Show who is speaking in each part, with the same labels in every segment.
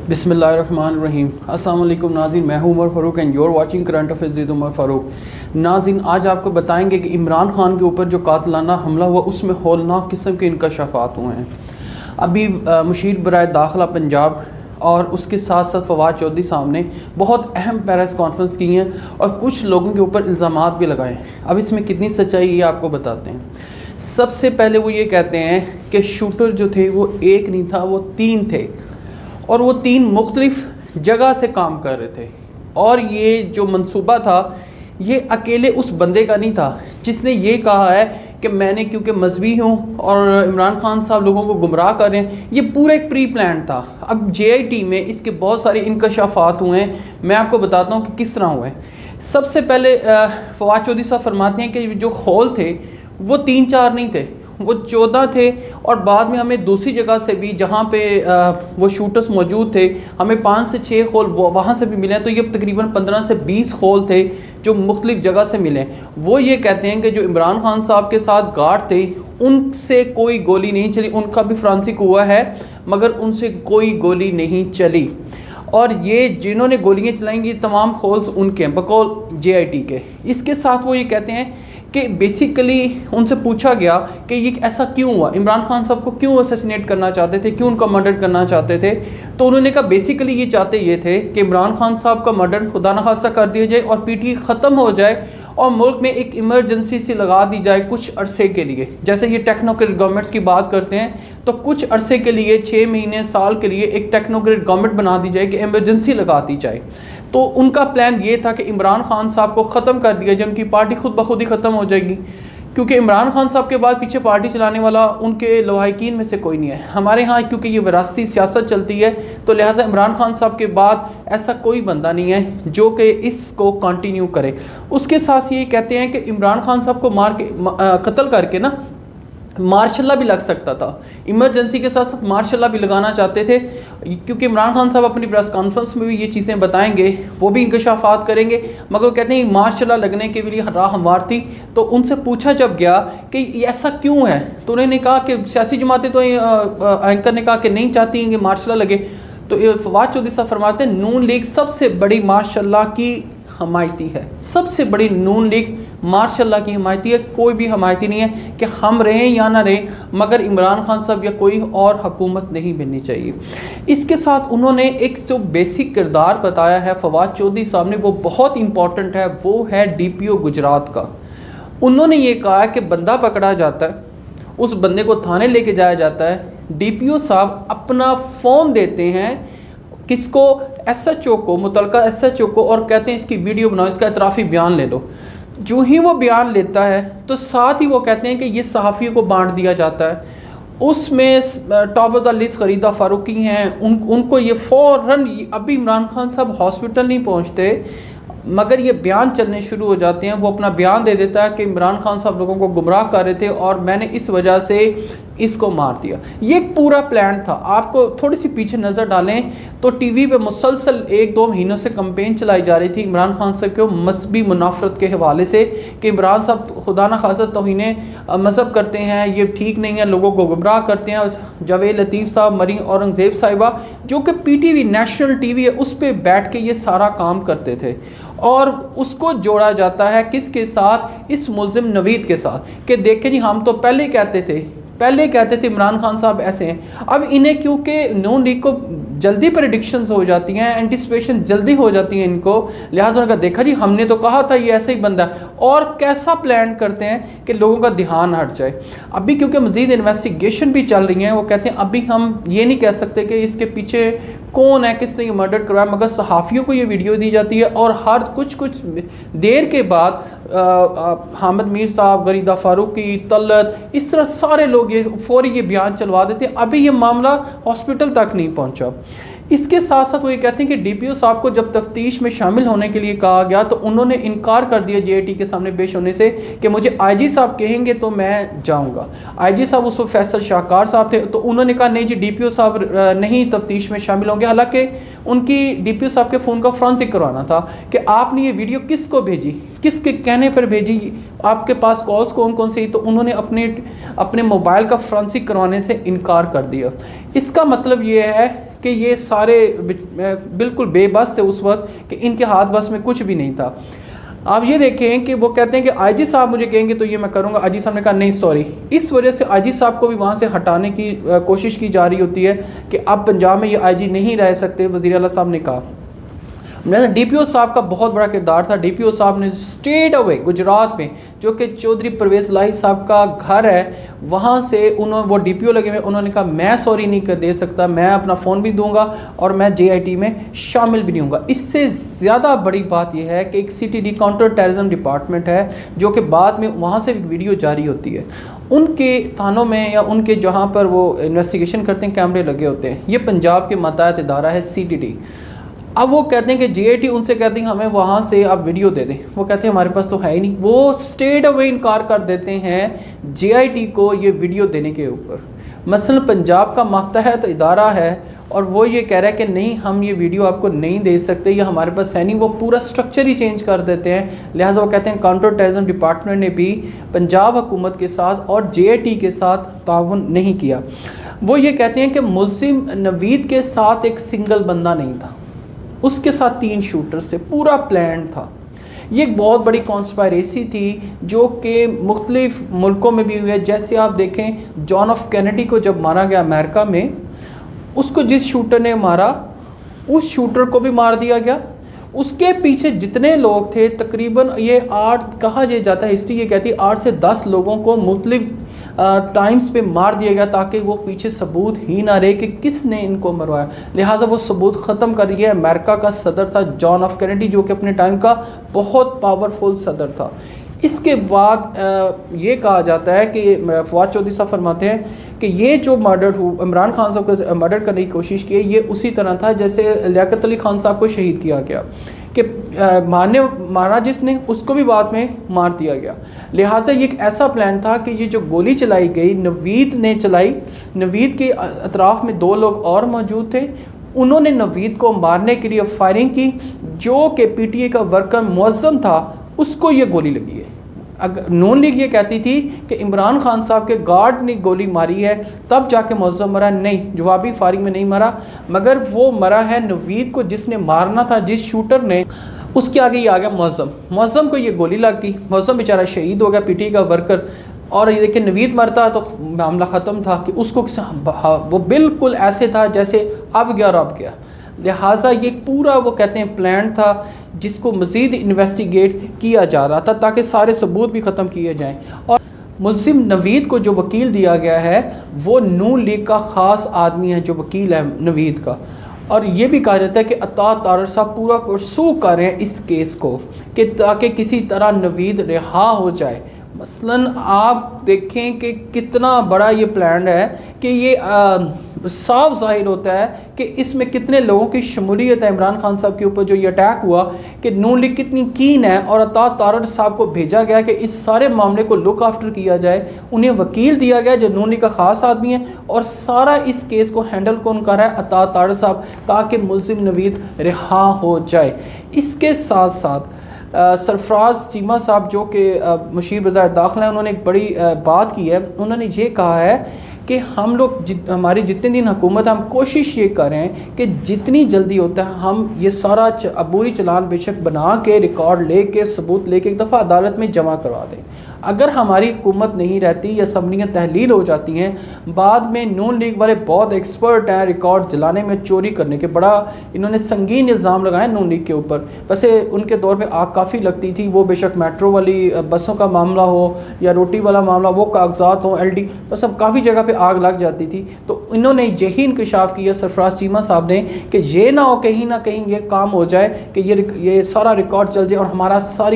Speaker 1: बिस्मिल्लाहिर्रहमानिर्रहीम। अस्सलाम वालेकुम नाज़रीन, मैं हूं Umar Farooq and you're watching current affairs with Umar Farooq. नाज़रीन, आज आपको बताएंगे कि इमरान खान के ऊपर जो कातलाना हमला हुआ उसमें हौलनाक किस्म के इंकशाफात हुए हैं। अभी मुशीर बराए दाखिला पंजाब और उसके साथ साथ फवाद चौधरी साहब ने बहुत अहम प्रेस कॉन्फ्रेंस की हैं और कुछ लोगों के ऊपर इल्ज़ामात भी लगाए हैं। अब इसमें कितनी सच्चाई ये आपको बताते हैं। सबसे पहले वो ये कहते हैं कि शूटर जो थे वो एक नहीं था, वो तीन थे और वो तीन मुख्तलिफ जगह से काम कर रहे थे। और ये जो मंसूबा था ये अकेले उस बंदे का नहीं था जिसने ये कहा है कि मैंने क्योंकि मजहबी हूँ और इमरान खान साहब लोगों को गुमराह कर रहे हैं। ये पूरा एक प्री प्लान था। अब JIT में इसके बहुत सारे इंकशाफात हुए हैं, मैं आपको बताता हूँ कि किस तरह हुए हैं। सबसे पहले फवाद चौधरी साहब फरमाते हैं कि जो हॉल थे वो 3-4 नहीं थे, वो 14 थे। और बाद में हमें दूसरी जगह से भी जहाँ पे वो शूटर्स मौजूद थे हमें 5 से 6 होल वहाँ से भी मिले। तो ये तकरीबन 15 से 20 होल थे जो मुख्तलिफ जगह से मिले। वो ये कहते हैं कि जो इमरान खान साहब के साथ गार्ड थे उनसे कोई गोली नहीं चली। उनका भी फ्रांसिक हुआ है मगर उनसे कोई गोली नहीं चली। और ये जिन्होंने गोलियाँ चलाएंगी तमाम होल्स उनके हैं बकौल JIT के। इसके साथ वो ये कहते हैं कि बेसिकली उनसे पूछा गया कि ये ऐसा क्यों हुआ, इमरान खान साहब को क्यों असैसिनेट करना चाहते थे, क्यों उनका मर्डर करना चाहते थे। तो उन्होंने कहा बेसिकली ये चाहते ये थे कि इमरान खान साहब का मर्डर खुदा न खास्ता कर दिया जाए और PTI ख़त्म हो जाए और मुल्क में एक इमरजेंसी सी लगा दी जाए कुछ अरसे के लिए। जैसे ये टेक्नोक्रेट गवर्नमेंट्स की बात करते हैं तो कुछ अरसे के लिए 6 महीने साल के लिए एक टेक्नोक्रेट गवर्नमेंट बना दी जाए कि इमरजेंसी लगा दी जाए। तो उनका प्लान ये था कि इमरान खान साहब को ख़त्म कर दिया जाए, उनकी पार्टी खुद ब खुद ही ख़त्म हो जाएगी। क्योंकि इमरान खान साहब के बाद पीछे पार्टी चलाने वाला उनके लवाहिकीन में से कोई नहीं है हमारे यहाँ। क्योंकि ये विरासती सियासत चलती है तो लिहाजा इमरान खान साहब के बाद ऐसा कोई बंदा नहीं है जो कि इसको कंटिन्यू करे। उसके साथ ये कहते हैं कि इमरान खान साहब को मार के कत्ल करके ना मार्शल भी लग सकता था। इमरजेंसी के साथ साथ मार्शल भी लगाना चाहते थे। क्योंकि इमरान खान साहब अपनी प्रेस कॉन्फ्रेंस में भी ये चीज़ें बताएंगे, वो भी इंकशाफात करेंगे। मगर वो कहते हैं मार्शल लगने के लिए राह हमवार थी। तो उनसे पूछा जब गया कि ऐसा क्यों है तो उन्होंने कहा कि सियासी जमातें तो एंकर ने कहा कि नहीं चाहती कि मार्शल लगे। तो फवाद चौधरी साहब फरमाते हैं नून लीग सबसे बड़ी मार्शल की हमायती है, सबसे बड़ी नून लीग मार्शल की हमायती है। कोई भी हमायती नहीं है कि हम रहें या ना रहें मगर इमरान खान साहब या कोई और हुकूमत नहीं बननी चाहिए। इसके साथ उन्होंने एक जो बेसिक किरदार बताया है फवाद चौधरी साहब ने, वो बहुत इंपॉर्टेंट है, वो है DPO गुजरात का। उन्होंने ये कहा कि बंदा पकड़ा जाता है, उस बंदे को थाने लेके जाया जाता है, DPO साहब अपना फ़ोन देते हैं किसको, SHO को, मुतलका SHO को, और कहते हैं इसकी वीडियो बनाओ, इसका एतराफ़ी बयान ले लो। जो ही वो बयान लेता है तो साथ ही वो कहते हैं कि ये सहाफ़ियों को बांट दिया जाता है। उसमें top of the list Farida Farooqui हैं, उनको ये फ़ौरन, अभी इमरान खान साहब हॉस्पिटल नहीं पहुँचते मगर ये बयान चलने शुरू हो जाते हैं। वो अपना बयान दे देता है कि इमरान खान साहब लोगों को गुमराह कर रहे थे और मैंने इस वजह से इसको मार दिया। ये एक पूरा प्लान था। आपको थोड़ी सी पीछे नज़र डालें तो TV पे मुसलसल 1-2 महीनों से कंपेन चलाई जा रही थी इमरान खान साहब को मजहबी मुनाफरत के हवाले से कि इमरान साहब खुदा न खासा तौहीन मज़हब करते हैं, ये ठीक नहीं है, लोगों को गुमराह करते हैं। जावेद लतीफ़ साहब, मरी औरंगज़ेब साहिबा जो कि PTV नेशनल TV है उस पर बैठ के ये सारा काम करते थे। और उसको जोड़ा जाता है किसके साथ, इस मुल्ज़िम नवीद के साथ कि देखें जी हम तो पहले कहते थे इमरान खान साहब ऐसे हैं। अब इन्हें क्योंकि नून लीग को जल्दी प्रेडिक्शंस हो जाती हैं, एंटिसिपेशन जल्दी हो जाती है इनको, लिहाजा उन्होंने देखा जी हमने तो कहा था ये ऐसा ही बंदा है, और कैसा प्लान करते हैं कि लोगों का ध्यान हट जाए। अभी क्योंकि मज़ीद इन्वेस्टिगेशन भी चल रही हैं, वो कहते हैं अभी हम ये नहीं कह सकते कि इसके पीछे कौन है, किसने ये मर्डर करवाया, मगर सहाफ़ियों को ये वीडियो दी जाती है और हर कुछ देर के बाद हामिद मीर साहब, गरीदा फ़ारूकी, तलत, इस तरह सारे लोग ये फौरी ये बयान चलवा देते। अभी ये मामला हॉस्पिटल तक नहीं पहुंचा। इसके साथ साथ वो ये कहते हैं कि DPO साहब को जब तफ्तीश में शामिल होने के लिए कहा गया तो उन्होंने इनकार कर दिया JIT के सामने पेश होने से कि मुझे IG साहब कहेंगे तो मैं जाऊंगा। IG साहब उस वक्त फैसल शाहकार साहब थे तो उन्होंने कहा नहीं जी DPO साहब नहीं तफ्तीश में शामिल होंगे। हालांकि उनकी DPO साहब के फ़ोन का फ्रांसिक करवाना था कि आपने ये वीडियो किसको भेजी, किसके कहने पर भेजी, आपके पास कॉल्स कौन कौन सी, तो उन्होंने अपने मोबाइल का फ्रांसिक करवाने से इनकार कर दिया। इसका मतलब ये है कि ये सारे बिल्कुल बेबस थे उस वक्त, कि इनके हाथ बस में कुछ भी नहीं था। आप ये देखें कि वो कहते हैं कि आईजी साहब मुझे कहेंगे तो ये मैं करूँगा। आईजी साहब ने कहा नहीं सॉरी। इस वजह से आईजी साहब को भी वहाँ से हटाने की कोशिश की जा रही होती है कि अब पंजाब में ये आईजी नहीं रह सकते। वज़ीर आला साहब ने कहा। डीपीओ साहब का बहुत बड़ा किरदार था। डीपीओ साहब ने स्ट्रेट अवे गुजरात में, जो कि चौधरी परवेज़ लाही साहब का घर है, वहाँ से उन्होंने, वो डीपीओ लगे हुए, उन्होंने कहा मैं सॉरी नहीं कर दे सकता, मैं अपना फ़ोन भी दूंगा और मैं जेआईटी में शामिल भी नहीं होऊंगा। इससे ज़्यादा बड़ी बात यह है कि एक सीटीडी काउंटर टेररिज्म डिपार्टमेंट है, जो कि बाद में वहाँ से एक वीडियो जारी होती है, उनके थानों में या उनके जहाँ पर वो इन्वेस्टिगेशन करते हैं कैमरे लगे होते हैं। ये पंजाब के मातहत इदारा है सीटीडी। अब वो कहते हैं कि जेआईटी उनसे कहते हैं हमें वहाँ से आप वीडियो दे दें। वो कहते हैं हमारे पास तो है ही नहीं। वो स्ट्रेट अवे इनकार कर देते हैं जेआईटी को ये वीडियो देने के ऊपर। मसलन पंजाब का मातहत इदारा है और वो ये कह रहा है कि नहीं हम ये वीडियो आपको नहीं दे सकते, या हमारे पास है नहीं। वो पूरा स्ट्रक्चर ही चेंज कर देते हैं। लिहाजा वो कहते हैं काउंटर टेररिज्म डिपार्टमेंट ने भी पंजाब हुकूमत के साथ और जेआईटी के साथ ताउन नहीं किया। वो ये कहते हैं कि मुलजिम नवीद के साथ एक सिंगल बंदा नहीं था, उसके साथ 3 शूटर से पूरा प्लान था। ये एक बहुत बड़ी कॉन्स्पायरेसी थी जो कि मुख्तलिफ मुल्कों में भी हुई है। जैसे आप देखें जॉन एफ कैनेडी को जब मारा गया अमेरिका में, उसको जिस शूटर ने मारा उस शूटर को भी मार दिया गया। उसके पीछे जितने लोग थे तकरीबन ये 8 कहा जाता है, हिस्ट्री ये कहती है 8 से 10 लोगों को मुख्तलिफ टाइम्स पे मार दिया गया ताकि वो पीछे सबूत ही ना रहे कि किसने इनको मरवाया। लिहाजा वो सबूत ख़त्म कर दिया। अमेरिका का सदर था जॉन एफ कैनेडी, जो कि अपने टाइम का बहुत पावरफुल सदर था। इसके बाद ये कहा जाता है कि फवाद चौधरी साहब फरमाते हैं कि ये जो मर्डर हुआ, इमरान खान साहब को मर्डर करने की कोशिश की, ये उसी तरह था जैसे लियाकत अली खान साहब को शहीद किया गया, कि मारा जिसने उसको भी बाद में मार दिया गया। लिहाजा ये एक ऐसा प्लान था कि ये जो गोली चलाई गई नवीद ने चलाई, नवीद के अतराफ़ में 2 लोग और मौजूद थे, उन्होंने नवीद को मारने के लिए फायरिंग की। जो कि पीटीए का वर्कर मुअज्जम था उसको ये गोली लगी है। अगर नून लीग ये कहती थी कि इमरान खान साहब के गार्ड ने गोली मारी है तब जाके मुअज्जम मरा, नहीं, जवाबी फायरिंग में नहीं मरा, मगर वो मरा है नवीद को जिसने मारना था, जिस शूटर ने। उसके आगे ये आ गया मुअज्जम को ये गोली लग गई, मुअज्जम बेचारा शहीद हो गया, पीटीए का वर्कर। और ये देखिए नवीद मरता तो मामला ख़त्म था कि उसको वो बिल्कुल ऐसे था जैसे अब गया और अब गया। लिहाजा ये पूरा वो कहते हैं प्लान था जिसको मज़ीद इन्वेस्टिगेट किया जा रहा था ताकि सारे सबूत भी ख़त्म किए जाएं। और मुलजिम नवीद को जो वकील दिया गया है वो नून लीग का ख़ास आदमी है जो वकील है नवीद का। और ये भी कहा जाता है कि अता तारर साहब पूरा परसू कर रहे हैं इस केस को कि ताकि किसी तरह नवीद रिहा हो जाए। मसलन आप देखें कि कितना बड़ा ये प्लान है कि ये साफ जाहिर होता है कि इसमें कितने लोगों की शमूलियत है। इमरान खान साहब के ऊपर जो ये अटैक हुआ कि नून लीग कितनी कीन है, और अता तारर साहब को भेजा गया कि इस सारे मामले को लुक आफ्टर किया जाए। उन्हें वकील दिया गया जो नून लीग का ख़ास आदमी है, और सारा इस केस को हैंडल कौन कर रहा है? अता तारर साहब, ताकि मुलजिम नवीद रिहा हो जाए। इसके साथ साथ सरफराज चीमा साहब जो कि मुशीर वज़ारत दाखिला है, उन्होंने एक बड़ी बात की है। उन्होंने ये कहा है कि हम लोग हमारी जितने दिन हुकूमत हम कोशिश ये करें कि जितनी जल्दी होता है हम ये सारा अबूरी चलान बेशक बना के रिकॉर्ड लेके सबूत लेके एक दफ़ा अदालत में जमा करवा दें। अगर हमारी हुकूमत नहीं रहती या असम्बलियाँ तहलील हो जाती हैं, बाद में नून लीग वाले बहुत एक्सपर्ट हैं रिकॉर्ड जलाने में, चोरी करने के, बड़ा इन्होंने संगीन इल्ज़ाम लगाए नून लीग के ऊपर। वैसे उनके दौर में आग काफ़ी लगती थी, वो बेशक मेट्रो वाली बसों का मामला हो या रोटी वाला मामला, वो कागजात हों, LD, बस अब काफ़ी जगह पर आग लग जाती थी। तो इन्होंने यही इंकशाफ किया सरफराज चीमा साहब ने कि ये ना हो कहीं ना कहीं ये काम हो जाए कि ये सारा रिकॉर्ड चल जाए और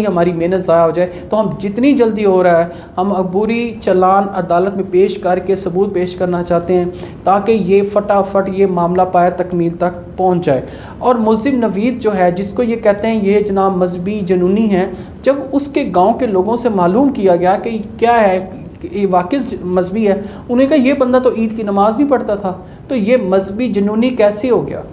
Speaker 1: हमारी मेहनत ज़ाया हो जाए। तो हम जितनी जल्दी हो रहा है हम अबूरी चलान अदालत में पेश करके सबूत पेश करना चाहते हैं ताकि ये फटाफट ये मामला पाया तकमील तक पहुंच जाए। और मुलजिम नवीद जो है जिसको ये कहते हैं ये जनाब मजहबी जुनूनी है, जब उसके गांव के लोगों से मालूम किया गया कि क्या है ये वाकई मजहबी है, उन्हें कहा ये बंदा तो ईद की नमाज़ नहीं पढ़ता था, तो ये मजहबी जुनूनी कैसे हो गया?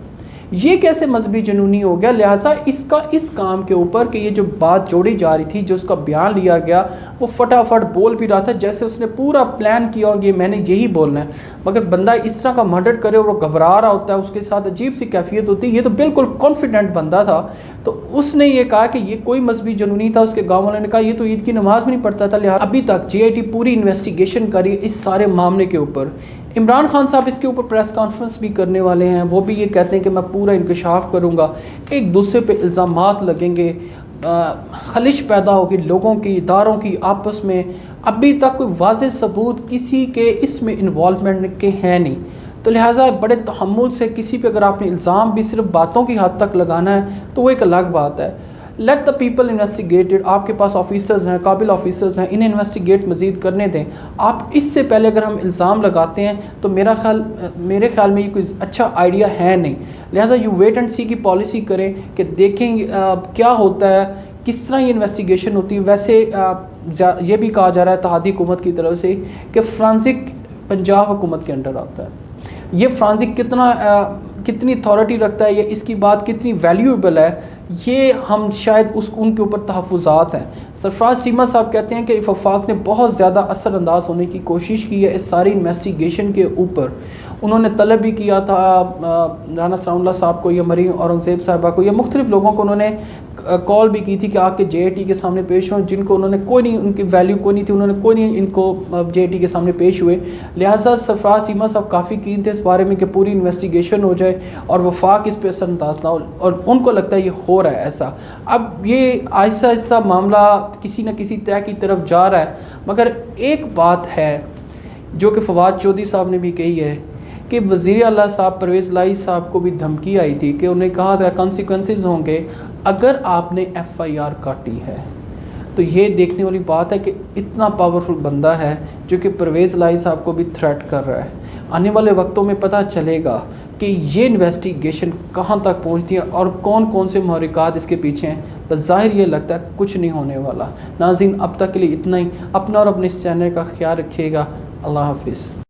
Speaker 1: ये कैसे मजहबी जुनूनी हो गया। लिहाजा इसका इस काम के ऊपर कि ये जो बात जोड़ी जा रही थी, जो उसका बयान लिया गया, वो फटाफट बोल भी रहा था जैसे उसने पूरा प्लान किया और ये मैंने यही बोलना है। मगर बंदा इस तरह का मर्डर करे और वो घबरा रहा होता है, उसके साथ अजीब सी कैफियत होती है। ये तो बिल्कुल कॉन्फिडेंट बंदा था। तो उसने ये कहा कि ये कोई मजहबी जुनूनी था। उसके गाँव वालों ने कहा ये तो ईद की नमाज भी नहीं पढ़ता था। लिहाजा अभी तक JIT पूरी इन्वेस्टिगेशन करी इस सारे मामले के ऊपर। इमरान खान साहब इसके ऊपर प्रेस कॉन्फ्रेंस भी करने वाले हैं। वो भी ये कहते हैं कि मैं पूरा इंकशाफ करूँगा, एक दूसरे पे इल्ज़ामात लगेंगे, खलिश पैदा होगी लोगों की, इदारों की आपस में। अभी तक कोई वाज़ेह सबूत किसी के इसमें इन्वॉल्वमेंट के हैं नहीं। तो लिहाजा बड़े तहम्मुल से किसी पे अगर आपने इल्ज़ाम भी सिर्फ बातों की हद तक लगाना है तो वो एक अलग बात है। Let the people investigated. आपके पास ऑफिसर्स हैं, काबिल ऑफिसर्स हैं, इन्हें इन्वेस्टिगेट मज़ीद करने दें। आप इससे पहले अगर हम इल्ज़ाम लगाते हैं तो मेरे ख्याल में ये कोई अच्छा आइडिया है नहीं। लिहाजा यू वेट एंड सी की पॉलिसी करें कि देखें क्या होता है, किस तरह ये इन्वेस्टिगेशन होती है। वैसे ये भी कहा जा रहा है इत्तेहादी हुकूमत की तरफ से कि फ्रांसिक पंजाब हुकूमत के अंडर आता है। ये फ्रांसिक कितनी अथॉरिटी रखता है, ये इसकी बात कितनी वैल्यूएबल है, ये हम शायद उनके ऊपर तहफ़्फ़ुज़ात हैं। सरफराज चीमा साहब कहते हैं कि वफाक ने बहुत ज़्यादा असरअंदाज होने की कोशिश की है इस सारी इन्वेस्टिगेशन के ऊपर। उन्होंने तलब भी किया था राना सनाउल्लाह साहब को या मरीम औरंगज़ेब साहबा को या मुख्तलिफ़ लोगों को उन्होंने कॉल भी की थी कि आके JIT के सामने पेश हों, जिनको उन्होंने कोई नहीं, उनकी वैल्यू कोई नहीं थी, उन्होंने कोई नहीं इनको JIT के सामने पेश हुए। लिहाजा सरफराज चीमा साहब काफ़ी कीन थे इस बारे में कि पूरी इन्वेस्टिगेशन हो जाए और वफाक इस पर असरअंदाज ना हो, और उनको लगता है ये हो रहा है ऐसा। अब ये आहिस्ता आहिस्ता मामला किसी न किसी तय की तरफ जा रहा है। मगर एक बात है जो कि फवाद चौधरी साहब ने भी कही है कि वज़ीर आला साहब परवेज़ लाई साहब को भी धमकी आई थी कि उन्हें कहा था कॉन्सिक्वेंसेस होंगे अगर आपने FIR काटी है। तो ये देखने वाली बात है कि इतना पावरफुल बंदा है जो कि परवेज़ लाई साहब को भी थ्रेट कर रहा है। आने वाले वक्तों में पता चलेगा कि ये इन्वेस्टिगेशन कहाँ तक पहुँचती है और कौन कौन से महरिकात इसके पीछे हैं। बस ज़ाहिर ये लगता है कुछ नहीं होने वाला। नाज़रीन, अब तक के लिए इतना ही। अपना और अपने इस चैनल का ख्याल रखिएगा। अल्लाह हाफिज़।